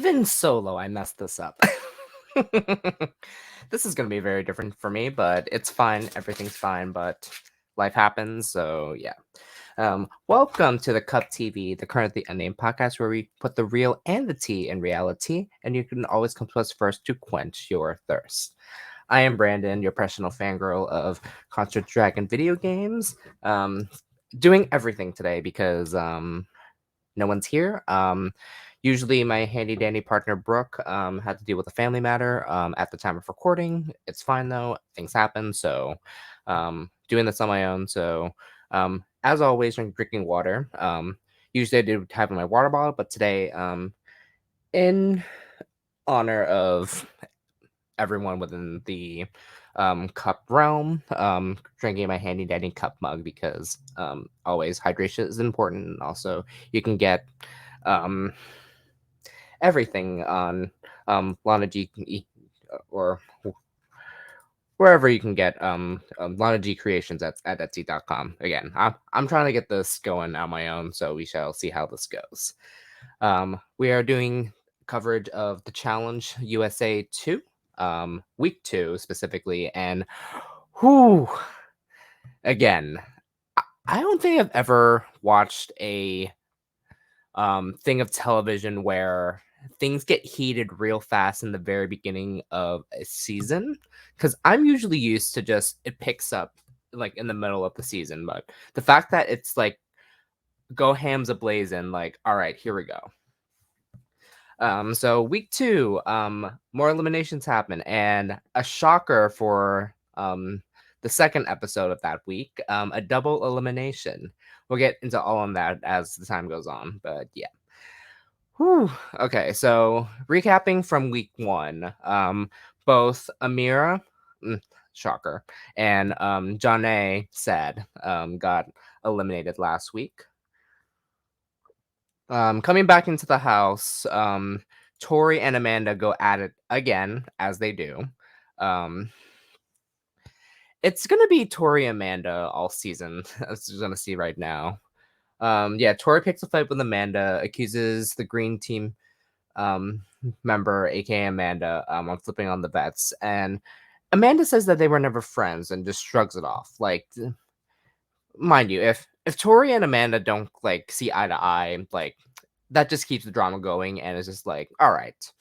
Even solo, I messed this up. This is going to be very different for me, but it's fine. Everything's fine, but life happens, so yeah. Welcome to the Cup TV, the Currently Unnamed Podcast, where we put the real and the tea in reality, and you can always come to us first to quench your thirst. I am Brandon, your professional fangirl of Concert Dragon video games, doing everything today because no one's here. Usually my handy dandy partner Brooke had to deal with a family matter at the time of recording. It's fine though, things happen. So doing this on my own. So as always, I'm drinking water. Usually I do have in my water bottle, but today, in honor of everyone within the cup realm, drinking my handy dandy cup mug because always hydration is important. And also, you can get um, everything on Lana G or wherever you can get Lana G Creations at Etsy.com. Again, I'm trying to get this going on my own, so we shall see how this goes. We are doing coverage of the Challenge USA 2, week 2 specifically, and whoo, again, I don't think I've ever watched a thing of television where things get heated real fast in the very beginning of a season, because I'm usually used to just it picks up like in the middle of the season, but the fact that it's like go hams ablazing, like all right, here we go. So week 2, more eliminations happen, and a shocker for the second episode of that week, a double elimination. We'll get into all of that as the time goes on, but yeah. Whew. Okay, so recapping from week 1, both Amira, shocker, and Janae said got eliminated last week. Coming back into the house, Tori and Amanda go at it again, as they do. It's gonna be Tori Amanda all season, as you're gonna see right now. Yeah, Tori picks a fight with Amanda, accuses the green team member, aka Amanda, on flipping on the vets, and Amanda says that they were never friends and just shrugs it off. Like, mind you, if Tori and Amanda don't like see eye to eye, like that just keeps the drama going, and it's just like, all right.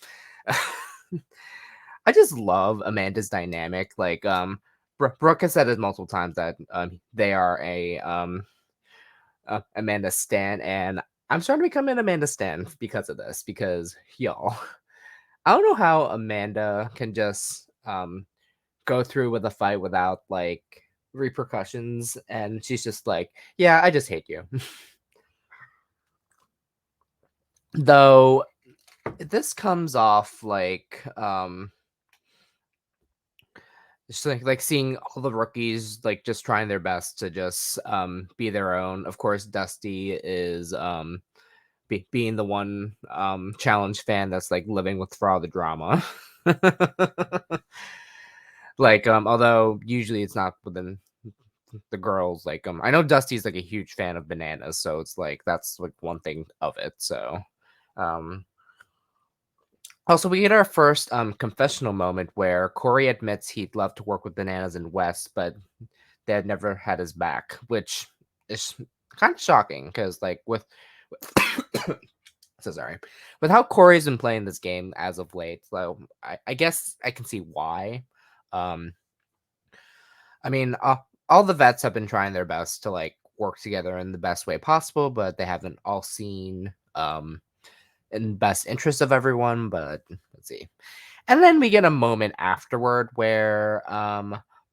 I just love Amanda's dynamic. Like, Brooke has said it multiple times that they are a Amanda stan, and I'm starting to become an Amanda stan because of this. Because y'all, I don't know how Amanda can just go through with a fight without like repercussions, and she's just like, yeah, I just hate you. Though this comes off like just like seeing all the rookies like just trying their best to just be their own. Of course, Dusty is being the one challenge fan that's like living for all the drama. Like although usually it's not within the girls, like I know Dusty's like a huge fan of bananas, so it's like that's like one thing of it. So um also, we get our first confessional moment where Corey admits he'd love to work with Bananas and Wes, but they had never had his back, which is kind of shocking because, like, with so sorry, with how Corey's been playing this game as of late, so I guess I can see why. Um, I mean, all the vets have been trying their best to like work together in the best way possible, but they haven't all seen in best interest of everyone. But let's see. And then we get a moment afterward where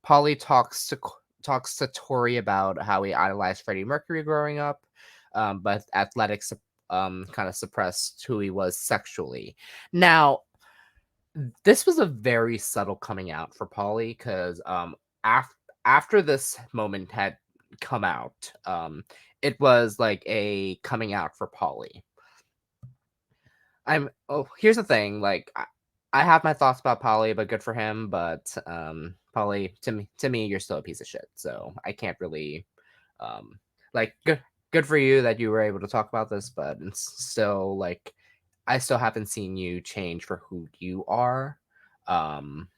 Polly talks to Tori about how he idolized Freddie Mercury growing up, but athletics kind of suppressed who he was sexually. Now, this was a very subtle coming out for Polly because after this moment had come out, it was like a coming out for Polly. Here's the thing, like I have my thoughts about Polly, but good for him. But Polly, to me, you're still a piece of shit. So I can't really like good for you that you were able to talk about this, but it's still like I still haven't seen you change for who you are. Um,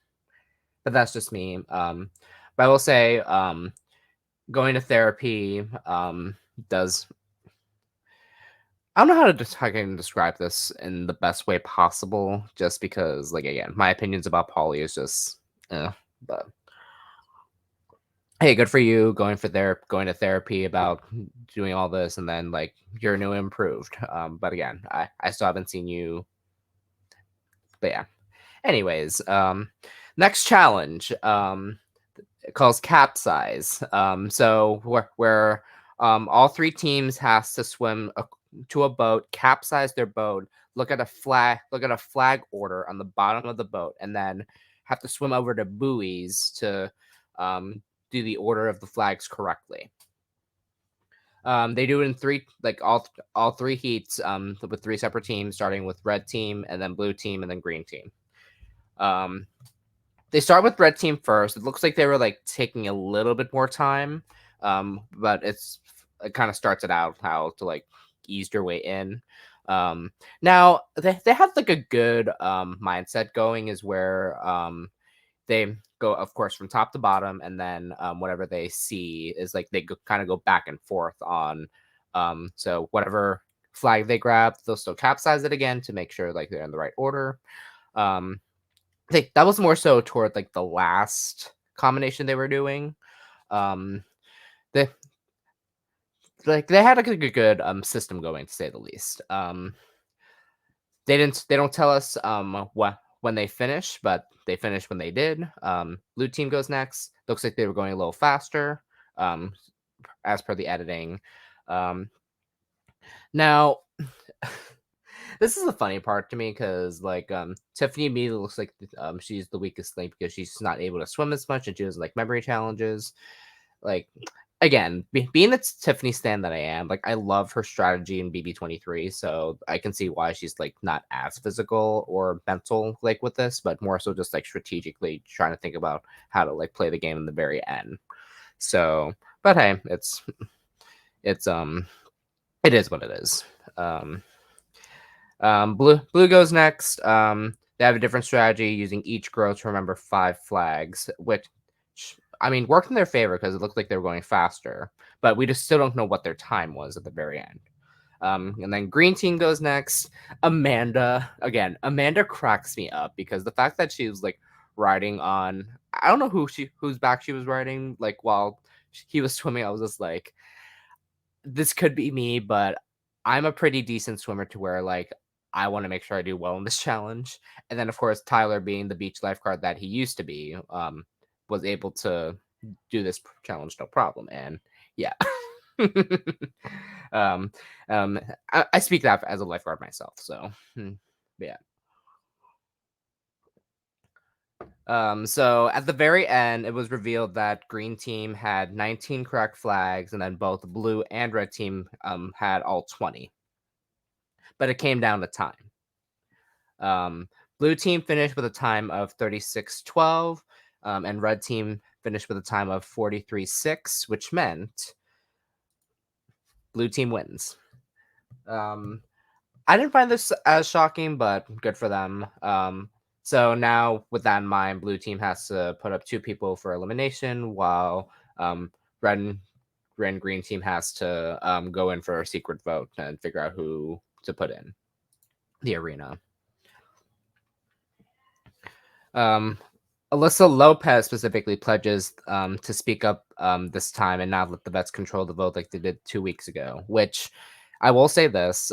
but that's just me. But I will say, going to therapy does. I don't know how I can describe this in the best way possible, just because, like, again, my opinions about poly is just, but hey, good for you going to therapy about doing all this, and then like you're new improved. But again, I still haven't seen you. But yeah. Anyways, next challenge. It calls capsize. So where all three teams has to swim to a boat, capsize their boat, look at a flag order on the bottom of the boat, and then have to swim over to buoys to do the order of the flags correctly. They do it in three, like all three heats, with three separate teams, starting with red team and then blue team and then green team. They start with red team first. It looks like they were like taking a little bit more time, but it kind of starts it out how to like ease your way in. Now they have like a good mindset going, is where they go, of course, from top to bottom, and then whatever they see is like they kind of go back and forth on. So whatever flag they grab, they'll still capsize it again to make sure like they're in the right order. I think that was more so toward like the last combination they were doing. Um, they they had like a good system going, to say the least. They don't tell us what when they finish, but they finished when they did. Blue team goes next. Looks like they were going a little faster, um, as per the editing. Um, now, this is the funny part to me, because like Tiffany immediately looks like she's the weakest link because she's not able to swim as much and she doesn't like memory challenges. Like, again, being the Tiffany stan that I am, like I love her strategy in BB23, so I can see why she's like not as physical or mental like with this, but more so just like strategically trying to think about how to like play the game in the very end. So, but hey, it's it is what it is. Blue goes next. They have a different strategy, using each girl to remember 5 flags, which I mean worked in their favor because it looked like they were going faster, but we just still don't know what their time was at the very end. And then green team goes next. Amanda cracks me up because the fact that she was like riding on, I don't know whose back she was riding like while he was swimming. I was just like, this could be me, but I'm a pretty decent swimmer to where like I want to make sure I do well in this challenge. And then of course Tyler, being the beach lifeguard that he used to be, was able to do this challenge no problem. And yeah. um, I speak that as a lifeguard myself, so yeah. So at the very end, it was revealed that green team had 19 correct flags, and then both blue and red team had all 20. But it came down to time. Blue team finished with a time of 36:12, and red team finished with a time of 43:6, which meant blue team wins. I didn't find this as shocking, but good for them. So now, with that in mind, blue team has to put up 2 people for elimination, while red and, green team has to go in for a secret vote and figure out who to put in the arena. Um, Alyssa Lopez specifically pledges to speak up this time and not let the vets control the vote like they did 2 weeks ago, which I will say this.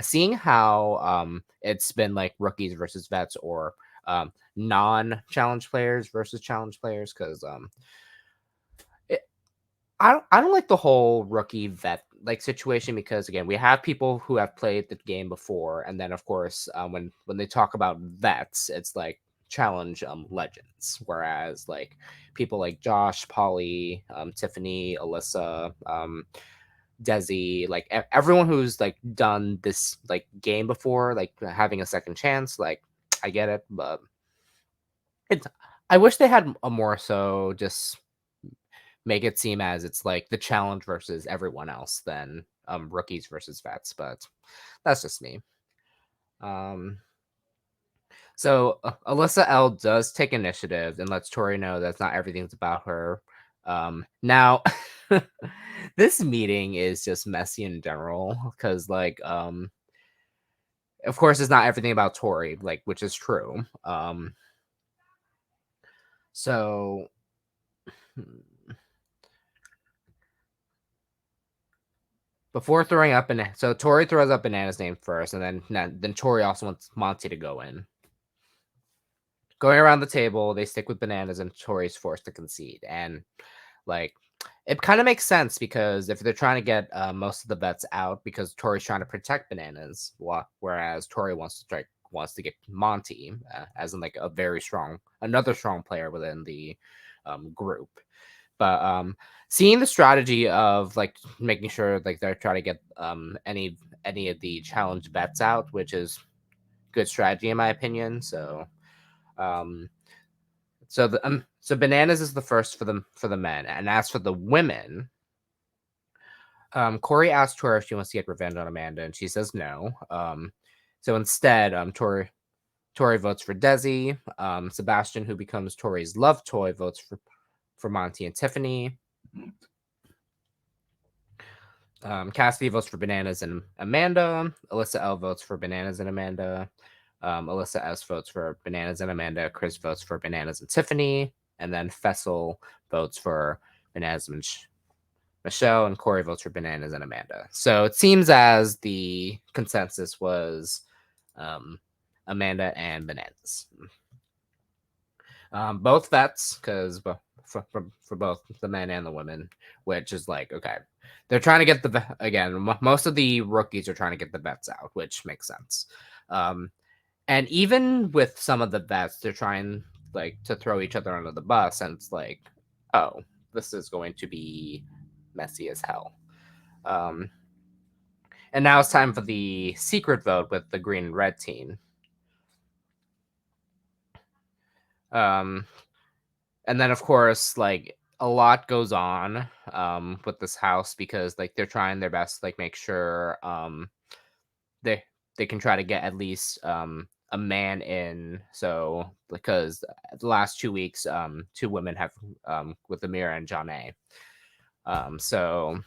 Seeing how it's been like rookies versus vets, or non-challenge players versus challenge players, because I don't like the whole rookie vet like situation, because again, we have people who have played the game before, and then of course when they talk about vets, it's like challenge legends, whereas like people like Josh, Polly, Tiffany, Alyssa, Desi, like everyone who's like done this like game before, like having a second chance, like I get it, but it's I wish they had a more so just make it seem as it's like the challenge versus everyone else than rookies versus vets, but that's just me. Um, so Alyssa L does take initiative and lets Tori know that's not everything's about her. Now, this meeting is just messy in general because, like, of course, it's not everything about Tori, like, which is true. So hmm, before throwing up so Tori throws up Banana's name first, and then Tori also wants Monty to go in. Going around the table, they stick with Bananas, and Tori's forced to concede. And like, it kind of makes sense because if they're trying to get most of the vets out, because Tori's trying to protect Bananas, whereas Tori wants to get Monty, as in like a another strong player within the group. But seeing the strategy of like making sure like they're trying to get any of the challenge vets out, which is good strategy in my opinion. Um, so Bananas is the first for the men, and as for the women, Corey asked her if she wants to get revenge on Amanda, and she says no. So instead, Tori votes for Desi. Sebastian, who becomes Tori's love toy, votes for Monty and Tiffany. Cassidy votes for Bananas and Amanda. Alyssa L votes for Bananas and Amanda. Alyssa S votes for Bananas and Amanda. Chris votes for Bananas and Tiffany. And then Fessel votes for Bananas and Michelle. And Corey votes for Bananas and Amanda. So it seems as the consensus was um, Amanda and Bananas. Both vets, because for both the men and the women, which is like, okay, they're trying to get most of the rookies are trying to get the vets out, which makes sense. And even with some of the vets, they're trying like to throw each other under the bus, and it's like, oh, this is going to be messy as hell. Um, and now it's time for the secret vote with the green and red team. Um, and then of course, like a lot goes on with this house because like they're trying their best to like make sure they they can try to get at least a man in. So because the last 2 weeks, two women have with Amira and John A. So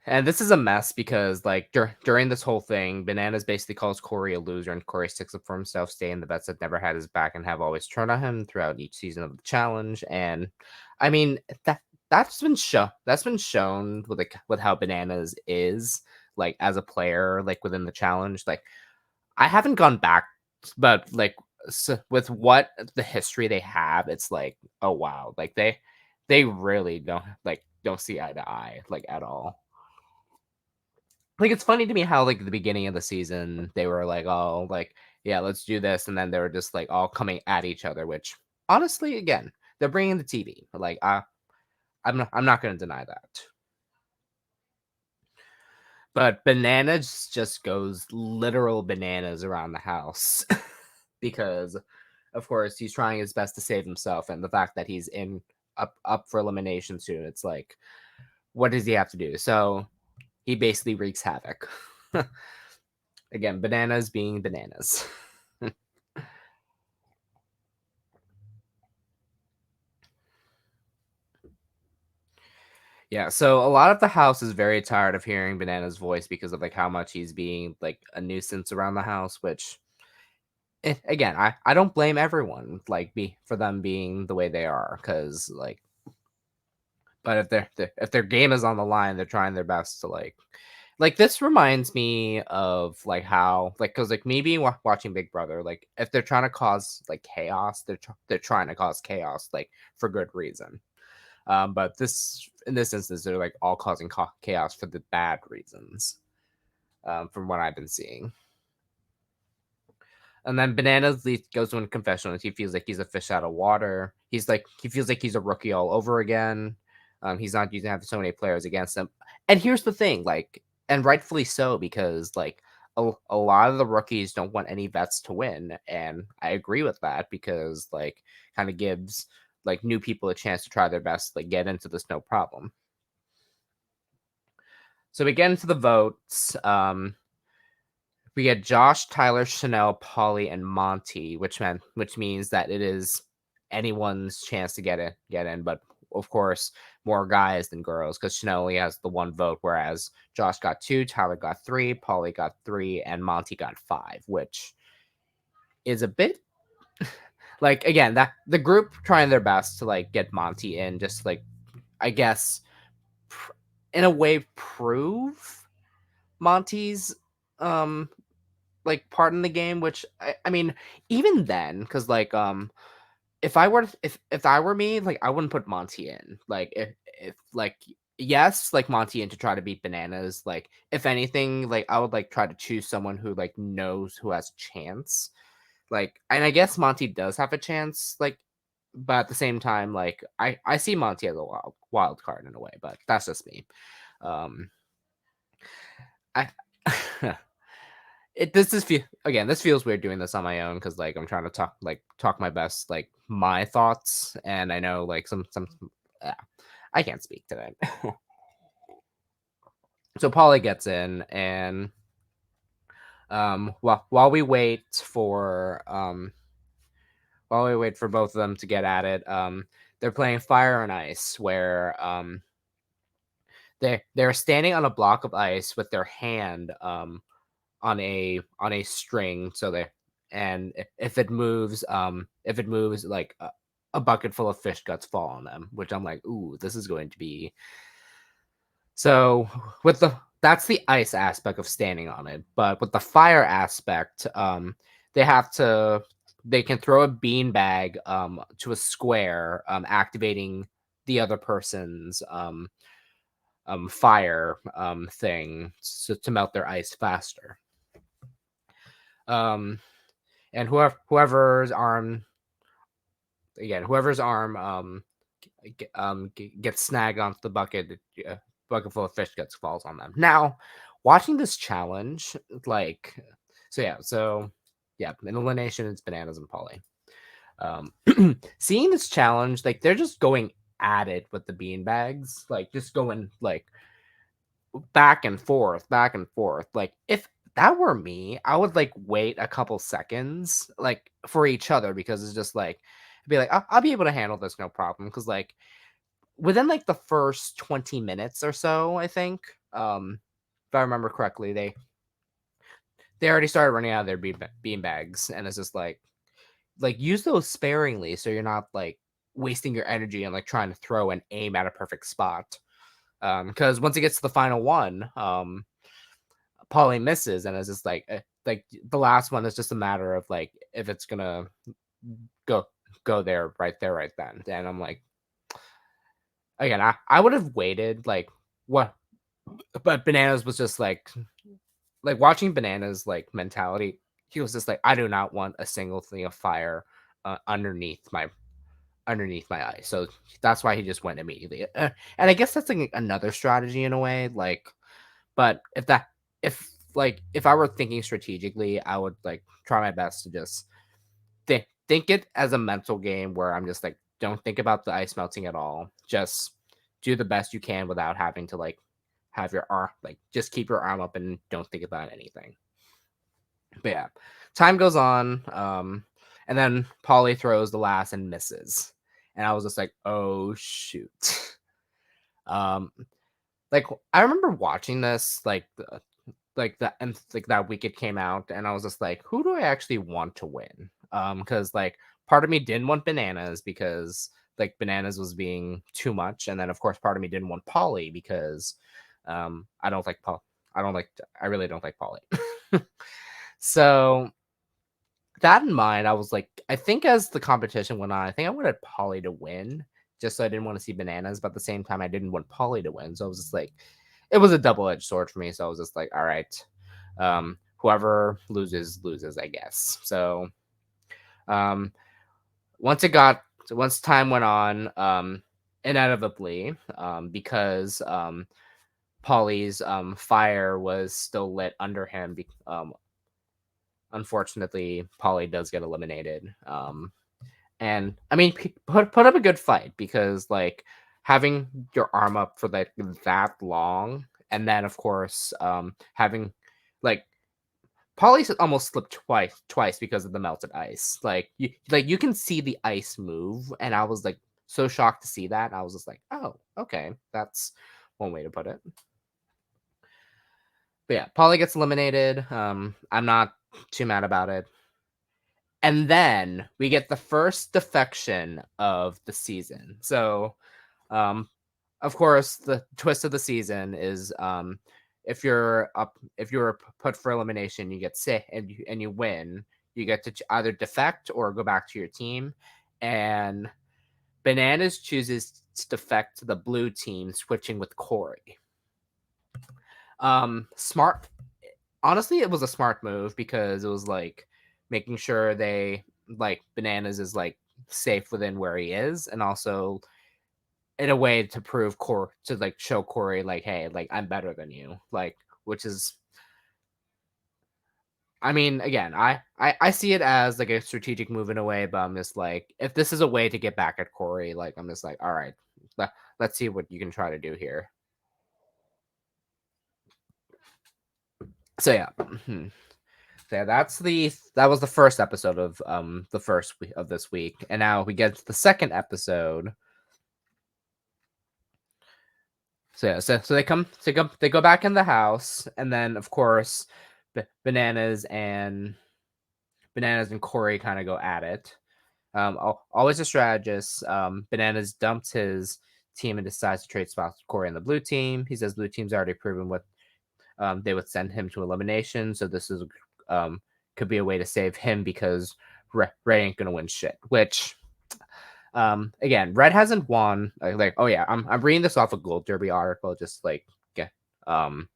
and this is a mess because like during this whole thing, Bananas basically calls Corey a loser, and Corey sticks up for himself, staying the bets that never had his back and have always turned on him throughout each season of the challenge. And I mean that's been shown with like with how Bananas is like as a player, like within the challenge. Like I haven't gone back, but like with what the history they have, it's like, oh wow, like they really don't see eye to eye like at all. Like, it's funny to me how, like, the beginning of the season, they were like, "Oh, like, yeah, let's do this," and then they were just, like, all coming at each other, which, honestly, again, they're bringing the TV. Like, I'm not gonna deny that. But Bananas just goes literal bananas around the house because, of course, he's trying his best to save himself, and the fact that he's up for elimination soon, it's like, what does he have to do? So, he basically wreaks havoc. Again, bananas being bananas. Yeah, so a lot of the house is very tired of hearing Banana's voice because of like how much he's being like a nuisance around the house, which again, I don't blame everyone like be for them being the way they are because like but if their game is on the line, they're trying their best to like this reminds me of like how like because like maybe watching Big Brother, like if they're trying to cause like chaos, they're trying to cause chaos like for good reason. But in this instance, they're like all causing chaos for the bad reasons, from what I've been seeing. And then Bananas goes to a confessional. And he feels like he's a fish out of water. He feels like he's a rookie all over again. He's not using to have so many players against him. And here's the thing, like, and rightfully so, because like a lot of the rookies don't want any vets to win, and I agree with that because like kind of gives like new people a chance to try their best, like get into this no problem. So we get into the votes. We get Josh, Tyler, Chanel, Polly, and Monty, which means that it is anyone's chance to get in, but of course more guys than girls because Chanel only has the one vote, whereas Josh got two, Tyler got three, Polly got three, and Monty got five, which is a bit like again that the group trying their best to like get Monty in, just like I guess in a way prove Monty's um like part in the game, which I mean even then because like if I were me, like I wouldn't put Monty in, like if like yes, like Monty in to try to beat Bananas, like if anything, like I would like try to choose someone who like knows who has a chance, like, and I guess Monty does have a chance, like, but at the same time, like I see Monty as a wild card in a way, but that's just me. um I it this is feel again this feels weird doing this on my own because like I'm trying to talk my best, like my thoughts, and I know like some uh, I can't speak today. So Polly gets in, and while we wait for both of them to get at it, they're playing Fire and Ice, where they're standing on a block of ice with their hand on a string, so they and if it moves like a bucket full of fish guts fall on them, which I'm like, ooh, this is going to be so with the that's the ice aspect of standing on it, but with the fire aspect, they have to they can throw a beanbag to a square, activating the other person's fire thing to melt their ice faster. Um, and whoever's arm whoever's arm gets snagged onto the bucket, bucket full of fish guts falls on them. Now, watching this challenge, like, in elimination, it's Bananas and Polly. Seeing this challenge, like they're just going at it with the bean bags, like just going like back and forth. Like if that were me, I would like wait a couple seconds, like for each other, because it's just like be like I'll be able to handle this no problem, because like within like the first 20 minutes or so, I think, if I remember correctly, they already started running out of their bean bags, and it's just like use those sparingly so you're not like wasting your energy and like trying to throw and aim at a perfect spot. Because once it gets to the final one, Polly misses, and it's just like the last one is just a matter of like if it's gonna go there right then. And I'm like, again, I would have waited like what, but Bananas was just like watching Bananas like mentality. He was just like, I do not want a single thing of fire underneath my eye. So that's why he just went immediately. And I guess that's like another strategy in a way. Like, but if I were thinking strategically, I would like try my best to just think it as a mental game where I'm just like, don't think about the ice melting at all. Just do the best you can without having to like have your arm, like just keep your arm up and don't think about anything. But yeah, time goes on, and then Polly throws the last and misses, and I was just like, oh shoot. um, like I remember watching this like that and like that week it came out, and I was just like, who do I actually want to win? Because like part of me didn't want Bananas because like Bananas was being too much, and then of course part of me didn't want Polly because I don't like Paul. I really don't like Polly. So that in mind, I was like, I think as the competition went on, I think I wanted Polly to win, just so I didn't want to see Bananas, but at the same time, I didn't want Polly to win. So I was just like, it was a double-edged sword for me. So I was just like, all right, whoever loses, I guess. So um, once time went on, inevitably, because Polly's fire was still lit under him. Unfortunately, Polly does get eliminated. And I mean, put up a good fight because like having your arm up for like that long and then of course having like Polly almost slipped twice because of the melted ice. Like you can see the ice move, and I was like so shocked to see that. I was just like, oh, okay, that's one way to put it. But yeah, Polly gets eliminated. I'm not too mad about it. And then we get the first defection of the season. So, um, of course, the twist of the season is if you're put for elimination, you get sick and you win. You get to either defect or go back to your team. And Bananas chooses to defect to the blue team, switching with Corey. Smart. Honestly, it was a smart move because it was like making sure they like Bananas is like safe within where he is, and also in a way to prove to like show Corey like, hey, like I'm better than you, like, which is, I mean, again, I see it as like a strategic move in a way, but I'm just like, if this is a way to get back at Corey, like I'm just like, all right, let's see what you can try to do here. So yeah. So yeah, that was the first episode of the first week of this week, and now we get to the second episode. So yeah, so they go back in the house, and then of course, Bananas and Corey kind of go at it. Always a strategist. Bananas dumps his team and decides to trade spots with Corey and the blue team. He says blue team's already proven what they would send him to elimination, so this is could be a way to save him because Red ain't gonna win shit. Which again, Red hasn't won. Like, oh yeah, I'm reading this off a Gold Derby article, um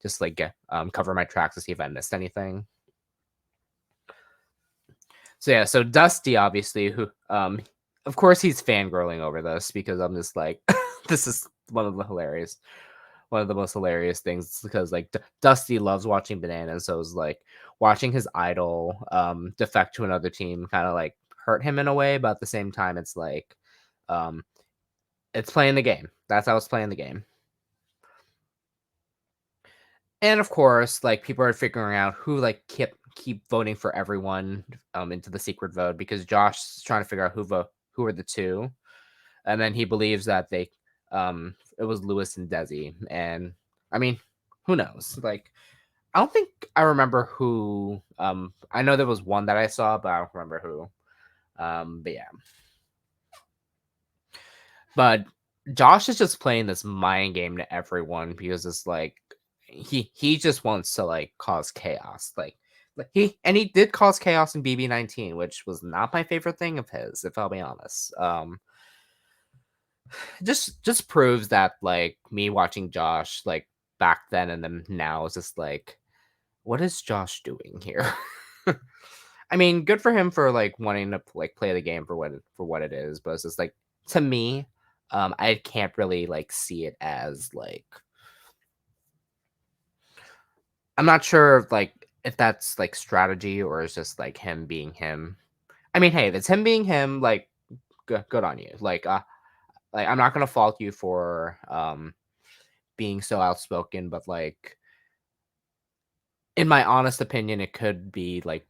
just like get cover my tracks to see if I missed anything. So yeah, so Dusty obviously, who of course he's fangirling over this because I'm just like, this is one of the most hilarious things because like Dusty loves watching Bananas, so it was like watching his idol defect to another team kind of like hurt him in a way, but at the same time it's like um it's playing the game. That's how it's playing the game. And of course, like people are figuring out who like keep voting for everyone into the secret vote because Josh is trying to figure out who are the two, and then he believes that it was Lewis and Desi, and I mean, who knows? Like, I don't think I remember who. I know there was one that I saw, but I don't remember who. But yeah, but Josh is just playing this mind game to everyone because it's like he just wants to like cause chaos. Like he did cause chaos in BB19, which was not my favorite thing of his, if I'll be honest. Just proves that like me watching Josh like back then and then now is just like, what is Josh doing here? I mean, good for him for like wanting to like play the game for what it is, but it's just like to me, I can't really like see it as like, I'm not sure like if that's like strategy or it's just like him being him. I mean, hey, if it's him being him, like good on you. Like I'm not gonna fault you for being so outspoken, but like in my honest opinion, it could be like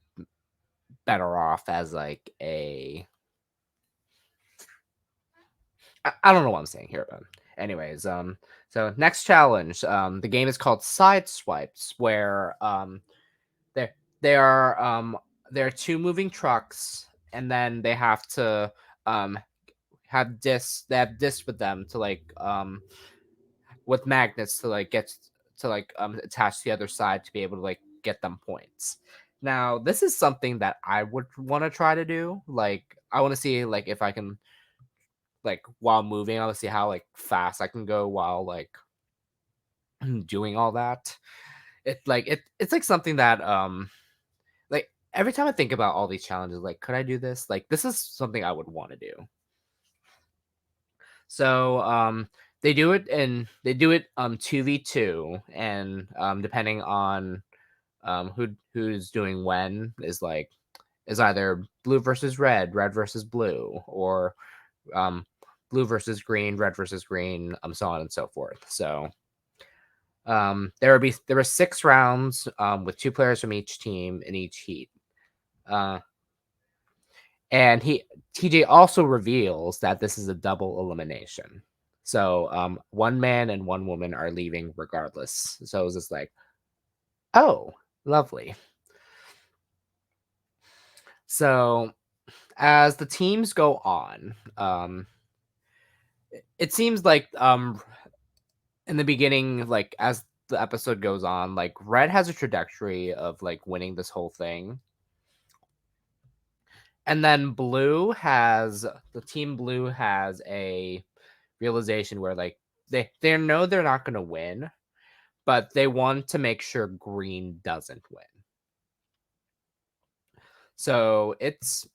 better off as like I don't know what I'm saying here, but anyways, so next challenge, the game is called Side Swipes, where there there are there are two moving trucks, and then they have to um they have discs with them to like with magnets to like get to like attach to the other side to be able to like get them points. Now, this is something that I would want to try to do. Like I want to see like if I can like while moving, I want to see how like fast I can go while like doing all that. It's like something that like every time I think about all these challenges, like could I do this? Like this is something I would want to do. So they do it 2v2, and depending on who's doing when is either blue versus red versus blue, or blue versus green, red versus green, so on and so forth. So There were 6 rounds with 2 players from each team in each heat. Uh, and TJ also reveals that this is a double elimination. So 1 man and 1 woman are leaving regardless. So it was just like, oh, lovely. So as the teams go on, it seems like in the beginning, like as the episode goes on, like Red has a trajectory of like winning this whole thing. And then the team Blue has a realization where like they know they're not going to win, but they want to make sure Green doesn't win. So it's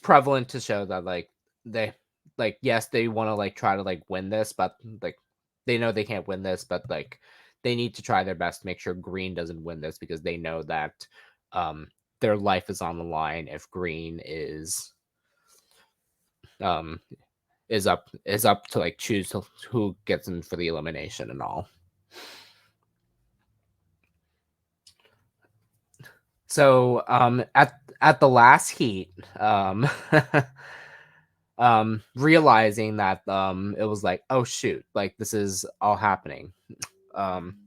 prevalent to show that like they like yes, they want to like try to like win this, but like they know they can't win this, but like they need to try their best to make sure Green doesn't win this because they know that um their life is on the line if Green um is up to like choose who gets in for the elimination and all. So at the last heat, realizing that it was like, oh shoot, like this is all happening. Um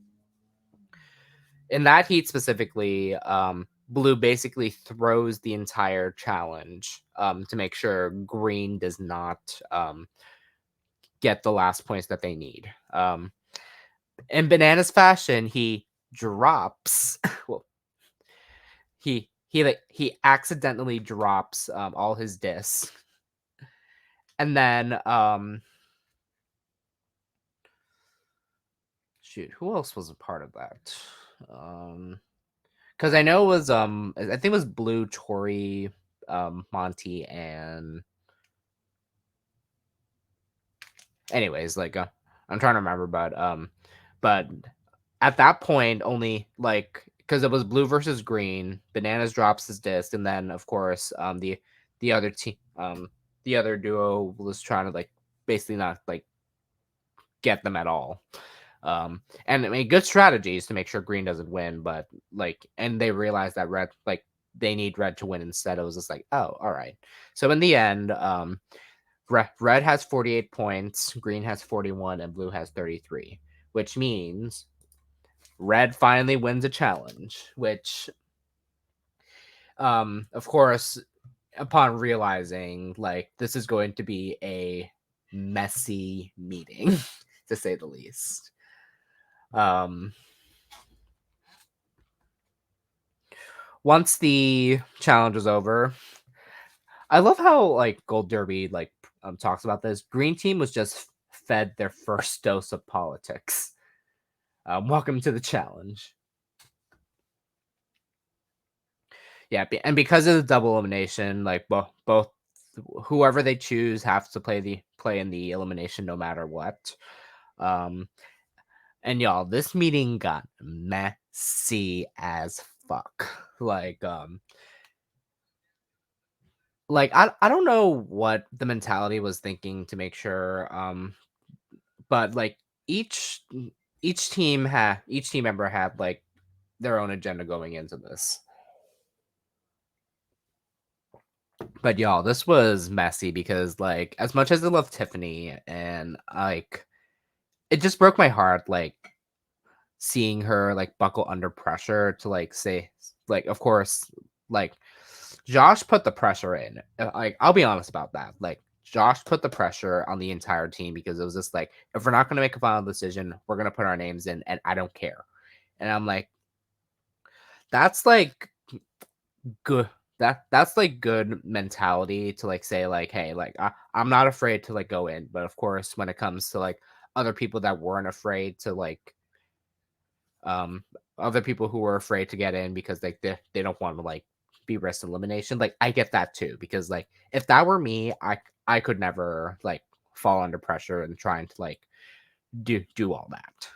in that heat specifically, Blue basically throws the entire challenge to make sure Green does not get the last points that they need. In Banana's fashion, he drops well, he accidentally drops all his discs. And then shoot, who else was a part of that? Because I know it was I think it was Blue, Tori, Monty, and anyways, like I'm trying to remember, but at that point only like because it was Blue versus Green, Bananas drops his disc, and then of course the other team the other duo was trying to like basically not like get them at all. And I mean, good strategies to make sure Green doesn't win, but like, and they realized that Red, like, they need Red to win instead. It was just like, oh, all right. So in the end, Red has 48 points, Green has 41, and Blue has 33, which means Red finally wins a challenge, which, of course, upon realizing like this is going to be a messy meeting, to say the least. Once the challenge was over, I love how like Gold Derby like talks about this. Green team was just fed their first dose of politics. Welcome to the challenge. Yeah, and because of the double elimination, like both whoever they choose have to play in the elimination no matter what. And y'all, this meeting got messy as fuck. I don't know what the mentality was thinking to make sure but like each each team member had like their own agenda going into this. But y'all, this was messy because like as much as I love Tiffany and like it just broke my heart like seeing her like buckle under pressure to like say like of course like Josh put the pressure in. Like I'll be honest about that. Like Josh put the pressure on the entire team because it was just like if we're not going to make a final decision, we're going to put our names in and I don't care. And I'm like that's like good that's like good mentality to like say like hey like I'm not afraid to like go in, but of course when it comes to like other people that weren't afraid to like um other people who were afraid to get in because like they don't want to like be risk elimination, like I get that too because like if that were me I could never like fall under pressure and trying to like do all that.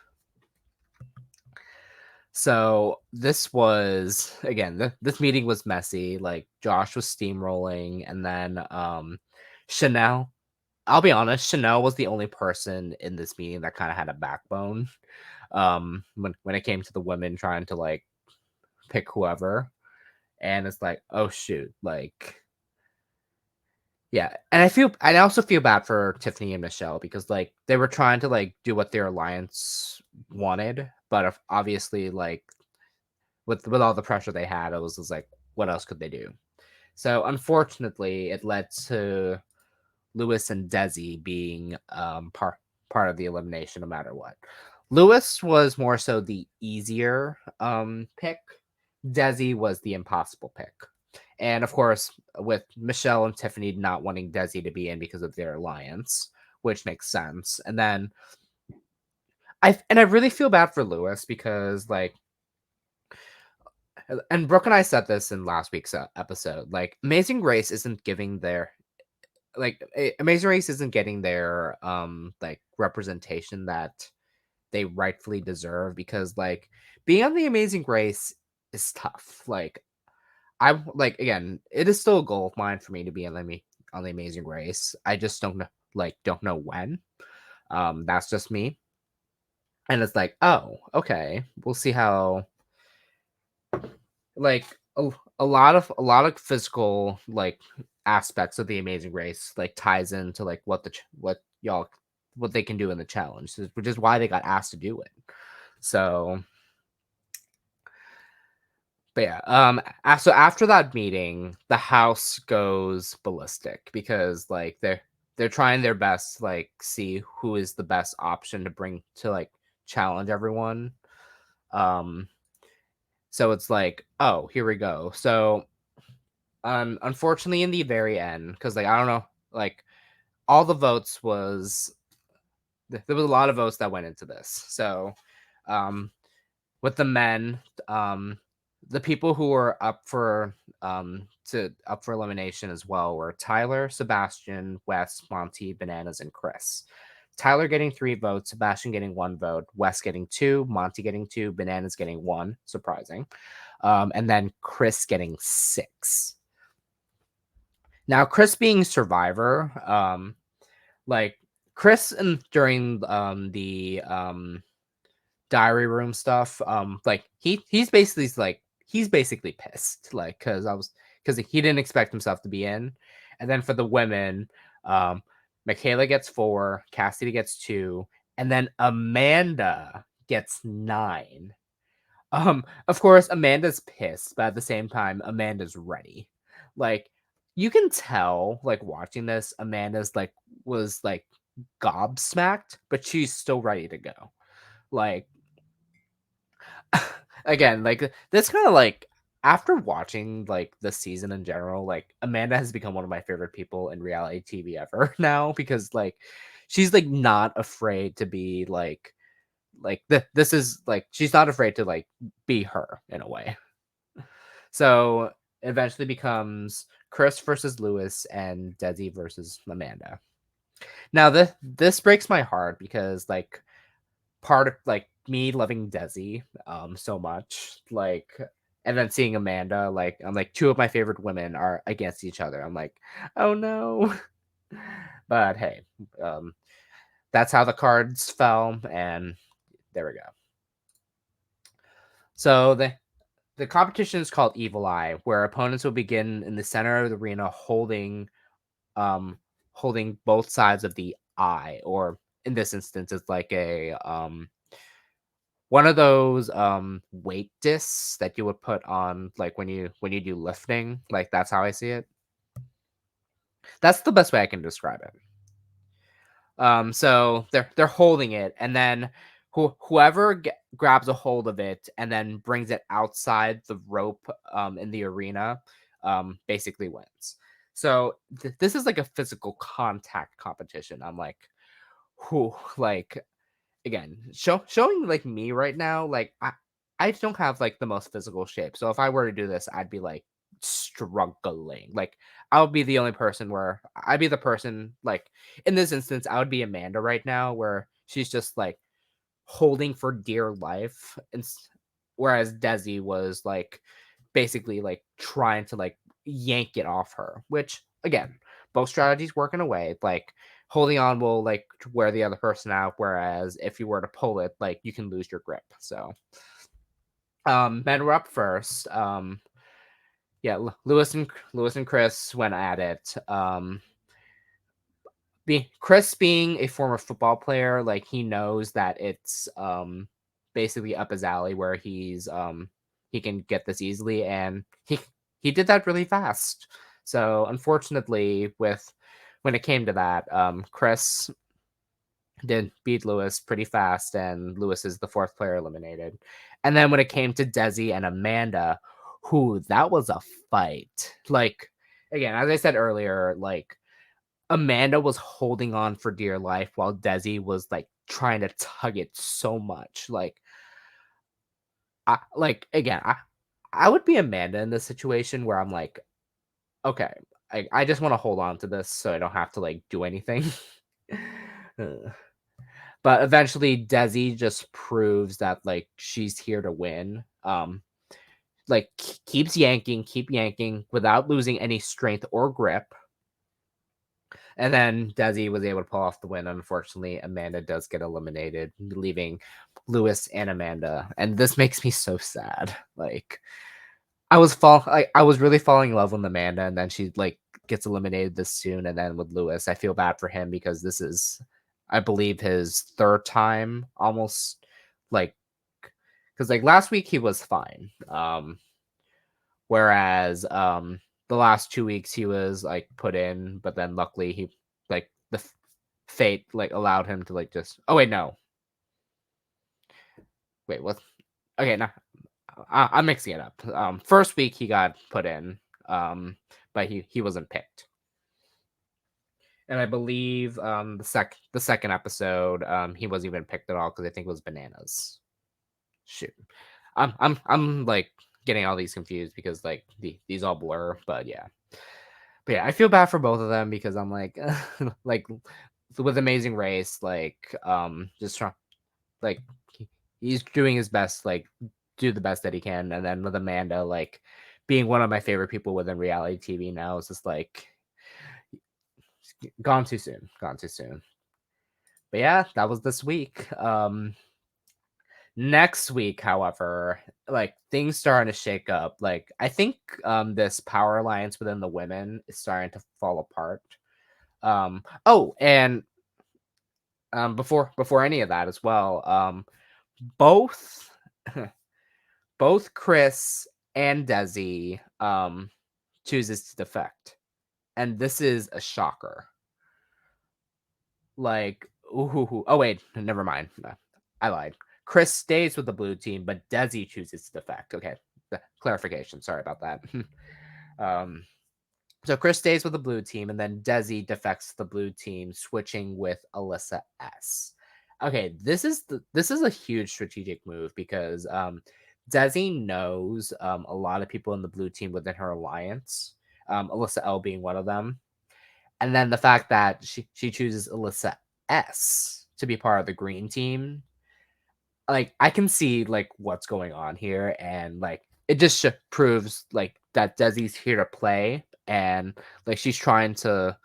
So this was again this meeting was messy, like Josh was steamrolling, and then Chanel, I'll be honest, Chanel was the only person in this meeting that kind of had a backbone. when it came to the women trying to like pick whoever, and it's like, oh shoot, like yeah. And I also feel bad for Tiffany and Michelle because like they were trying to like do what their alliance wanted, but obviously like with all the pressure they had, it was just like, what else could they do? So unfortunately, it led to Lewis and Desi being part of the elimination, no matter what. Lewis was more so the easier pick. Desi was the impossible pick. And of course, with Michelle and Tiffany not wanting Desi to be in because of their alliance, which makes sense. And then I really feel bad for Lewis because like, and Brooke and I said this in last week's episode, like Amazing Race isn't giving their Amazing Race isn't getting their like representation that they rightfully deserve, because like being on the Amazing Race is tough. Like I like, again, it is still a goal of mine for me to be on the Amazing Race. I just don't know when. That's just me. And it's like, oh, okay. We'll see how like a lot of physical like aspects of the Amazing Race like ties into like what they can do in the challenge, which is why they got asked to do it. So but yeah, so after that meeting, the house goes ballistic because like they're trying their best to like see who is the best option to bring to like challenge everyone. Um, so it's like, oh, here we go. So unfortunately, in the very end, because like I don't know, like all the votes was there was a lot of votes that went into this. So, um, with the men, um, the people who were up for elimination as well were Tyler, Sebastian, Wes, Monty, Bananas, and Chris. Tyler getting 3 votes, Sebastian getting 1 vote, Wes getting 2, Monty getting 2, Bananas getting 1, surprising, and then Chris getting 6. Now, Chris being Survivor, like Chris and during the diary room stuff, like he's basically pissed, like because he didn't expect himself to be in. And then for the women, Michaela gets 4, Cassidy gets 2, and then Amanda gets 9. Of course, Amanda's pissed, but at the same time, Amanda's ready. Like, you can tell, like, watching this, Amanda's like was like gobsmacked, but she's still ready to go. Like, again, like this kind of like after watching like the season in general, like Amanda has become one of my favorite people in reality TV ever now, because like she's like not afraid to be this is like she's not afraid to like be her in a way. So eventually becomes Chris versus Lewis and Desi versus Amanda. Now this breaks my heart because like part of like me loving Desi so much, like, and then seeing Amanda, like I'm like 2 of my favorite women are against each other. I'm like, oh no. But hey, um that's how the cards fell, and there we go. So the competition is called Evil Eye, where opponents will begin in the center of the arena um holding both sides of the eye, or in this instance it's like a one of those weight discs that you would put on like when you do lifting. Like that's how I see it. That's the best way I can describe it. So they're holding it, and then whoever grabs a hold of it and then brings it outside the rope in the arena basically wins. So this is like a physical contact competition. I'm like, who like again, showing like me right now, like I don't have like the most physical shape. So if I were to do this, I'd be like struggling. Like I would be the only person where I'd be the person like in this instance, I would be Amanda right now, where she's just like holding for dear life, and whereas Desi was like basically like trying to like yank it off her, which again, both strategies work in a way. Like holding on will like wear the other person out, whereas if you were to pull it, like you can lose your grip. So men were up first. Yeah, Lewis and Chris went at it. Chris being a former football player, like he knows that it's basically up his alley where he can get this easily, and he did that really fast. So unfortunately, when it came to that, Chris did beat Lewis pretty fast, and Lewis is the fourth player eliminated. And then when it came to Desi and Amanda, who that was a fight. Like again, as I said earlier, like Amanda was holding on for dear life while Desi was like trying to tug it so much. I would be Amanda in this situation where I'm like, okay, I just want to hold on to this so I don't have to like do anything. But eventually Desi just proves that like she's here to win. Like keeps yanking, keep yanking without losing any strength or grip. And then Desi was able to pull off the win. Unfortunately, Amanda does get eliminated, leaving Lewis and Amanda. And this makes me so sad. Like I was really falling in love with Amanda, and then she like gets eliminated this soon. And then with Lewis, I feel bad for him because this is, I believe, his third time almost. Like, because like last week he was fine. Whereas the last 2 weeks he was like put in, but then luckily he like fate like allowed him to like just. Oh wait, no. Wait, what? Okay, no, I'm mixing it up. First week he got put in, but he wasn't picked. And I believe the second episode he wasn't even picked at all because I think it was bananas. Shoot, I'm like getting all these confused because like these all blur, but yeah. But yeah, I feel bad for both of them because I'm like, like with Amazing Race, like just trying, like he's doing his best, like do the best that he can, and then with Amanda, like being one of my favorite people within reality TV now, is just like gone too soon, gone too soon. But yeah, that was this week. Next week, however, like things starting to shake up. Like I think this power alliance within the women is starting to fall apart. Oh, and before any of that as well, both both Chris and Desi chooses to defect, and this is a shocker. Like, ooh, oh wait, never mind. I lied. Chris stays with the blue team, but Desi chooses to defect. Okay, clarification. Sorry about that. um, So Chris stays with the blue team, and then Desi defects the blue team, switching with Alyssa S. Okay, this is a huge strategic move because Desi knows a lot of people in the blue team within her alliance, Alyssa L being one of them, and then the fact that she chooses Alyssa S to be part of the green team, like I can see like what's going on here, and like it just proves like that Desi's here to play, and like she's trying to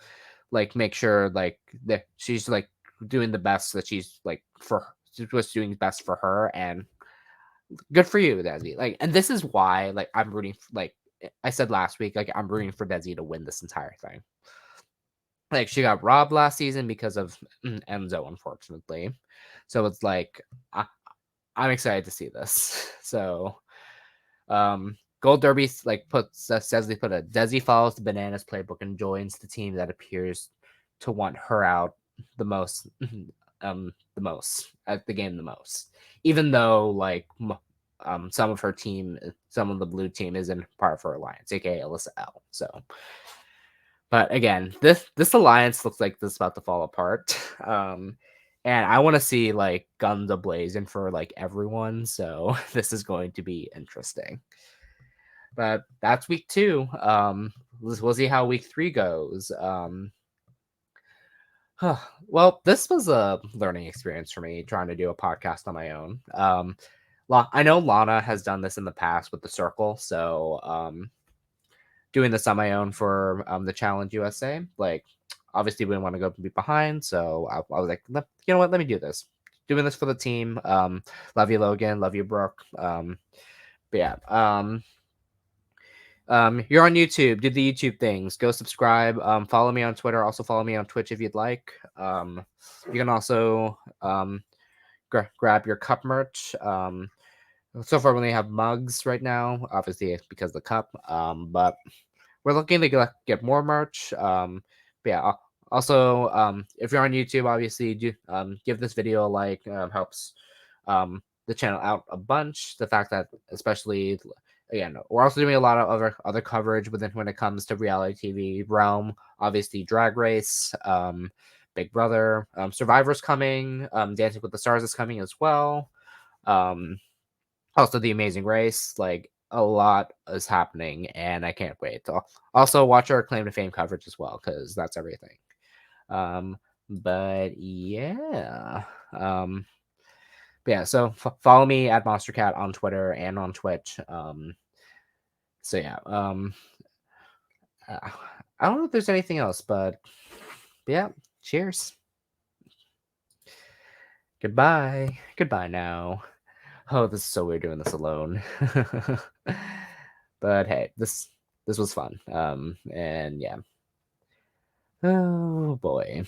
like make sure like that she's like doing the best that she's like for what's doing best for her, and good for you, Desi. Like, and this is why like I'm rooting like I said last week, like I'm rooting for Desi to win this entire thing. Like she got robbed last season because of Enzo, unfortunately. So it's like I'm excited to see this. So, Gold Derby like says they put a Desi follows the Bananas playbook and joins the team that appears to want her out the most, the most at the game the most. Even though like some of her team, some of the blue team isn't part of her alliance, aka Alyssa L. So, but again, this alliance looks like this is about to fall apart. And I want to see like guns ablazing for like everyone. So this is going to be interesting. But that's week 2. We'll see how week 3 goes. Well, this was a learning experience for me trying to do a podcast on my own. I know Lana has done this in the past with the circle, so doing this on my own for the Challenge USA, like obviously we didn't want to go be behind, so I was like, you know what, let me do this. Doing this for the team. Love you, Logan. Love you, Brooke. But yeah. You're on YouTube. Do the YouTube things. Go subscribe. Follow me on Twitter. Also follow me on Twitch if you'd like. You can also grab your cup merch. So far we only have mugs right now, obviously it's because of the cup. But we're looking to get more merch. But yeah. Also, if you're on YouTube, obviously do give this video a like. Helps the channel out a bunch. The fact that, especially again, we're also doing a lot of other coverage within when it comes to reality TV realm. Obviously, Drag Race, Big Brother, Survivor's coming. Dancing with the Stars is coming as well. Also, The Amazing Race. Like, a lot is happening, and I can't wait. Also, watch our Claim to Fame coverage as well, because that's everything. But yeah. But yeah, so follow me at MonsterCat on Twitter and on Twitch. So yeah, uh, I don't know if there's anything else, but yeah, cheers. Goodbye now. Oh, this is so weird doing this alone. But hey, this was fun. And yeah. Oh boy.